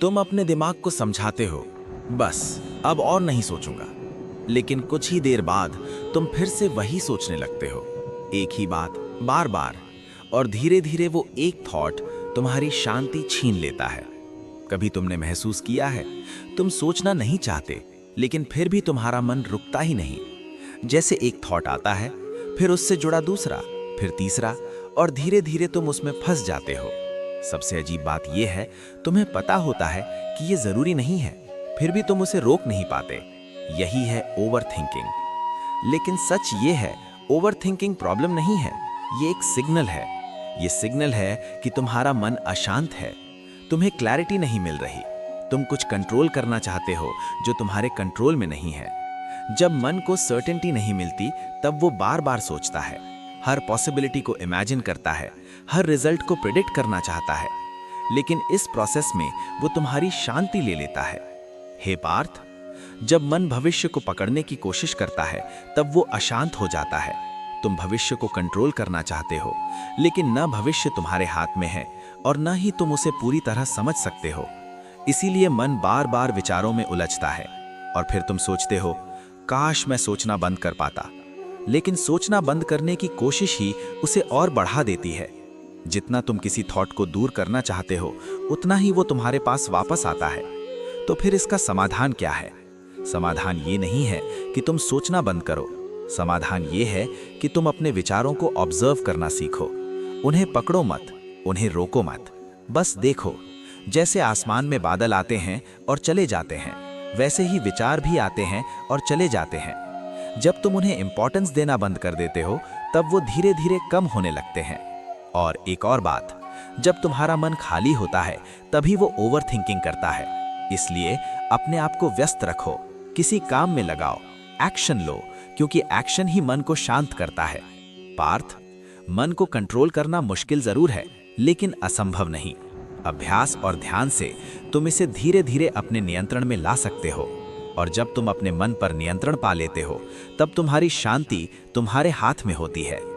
तुम अपने दिमाग को समझाते हो, बस अब और नहीं सोचूंगा। लेकिन कुछ ही देर बाद तुम फिर से वही सोचने लगते हो, एक ही बात बार बार। और धीरे धीरे वो एक थॉट तुम्हारी शांति छीन लेता है। कभी तुमने महसूस किया है, तुम सोचना नहीं चाहते, लेकिन फिर भी तुम्हारा मन रुकता ही नहीं। जैसे एक थॉट आता है, फिर उससे जुड़ा दूसरा, फिर तीसरा, और धीरे धीरे तुम उसमें फंस जाते हो। सबसे अजीब बात यह है, तुम्हें पता होता है कि ये जरूरी नहीं है, फिर भी तुम उसे रोक नहीं पाते। यही है ओवर थिंकिंग। लेकिन सच ये है, ओवर थिंकिंग प्रॉब्लम नहीं है, ये एक सिग्नल है। ये सिग्नल है कि तुम्हारा मन अशांत है, तुम्हें क्लैरिटी नहीं मिल रही, तुम कुछ कंट्रोल करना चाहते हो जो तुम्हारे कंट्रोल में नहीं है। जब मन को सर्टेनिटी नहीं मिलती, तब वो बार बार सोचता है, हर पॉसिबिलिटी को इमेजिन करता है, हर रिजल्ट को प्रिडिक्ट करना चाहता है। लेकिन इस प्रोसेस में वो तुम्हारी शांति ले लेता है। हे पार्थ, जब मन भविष्य को पकड़ने की कोशिश करता है, तब वो अशांत हो जाता है। तुम भविष्य को कंट्रोल करना चाहते हो, लेकिन न भविष्य तुम्हारे हाथ में है और न ही तुम उसे पूरी तरह समझ सकते हो। इसीलिए मन बार बार विचारों में उलझता है और फिर तुम सोचते हो, काश मैं सोचना बंद कर पाता। लेकिन सोचना बंद करने की कोशिश ही उसे और बढ़ा देती है। जितना तुम किसी थॉट को दूर करना चाहते हो, उतना ही वो तुम्हारे पास वापस आता है। तो फिर इसका समाधान क्या है? समाधान ये नहीं है कि तुम सोचना बंद करो। समाधान ये है कि तुम अपने विचारों को ऑब्जर्व करना सीखो। उन्हें पकड़ो मत, उन्हें रोको मत, बस देखो। जैसे आसमान में बादल आते हैं और चले जाते हैं, वैसे ही विचार भी आते हैं और चले जाते हैं। जब तुम उन्हें इंपॉर्टेंस देना बंद कर देते हो, तब वो धीरे धीरे कम होने लगते हैं। और एक और बात, जब तुम्हारा मन खाली होता है, तभी वो ओवर थिंकिंग करता है। इसलिए अपने आप को व्यस्त रखो, किसी काम में लगाओ, एक्शन लो, क्योंकि एक्शन ही मन को शांत करता है। पार्थ, मन को कंट्रोल करना मुश्किल जरूर है, लेकिन असंभव नहीं। अभ्यास और ध्यान से तुम इसे धीरे धीरे अपने नियंत्रण में ला सकते हो। और जब तुम अपने मन पर नियंत्रण पा लेते हो, तब तुम्हारी शांति तुम्हारे हाथ में होती है।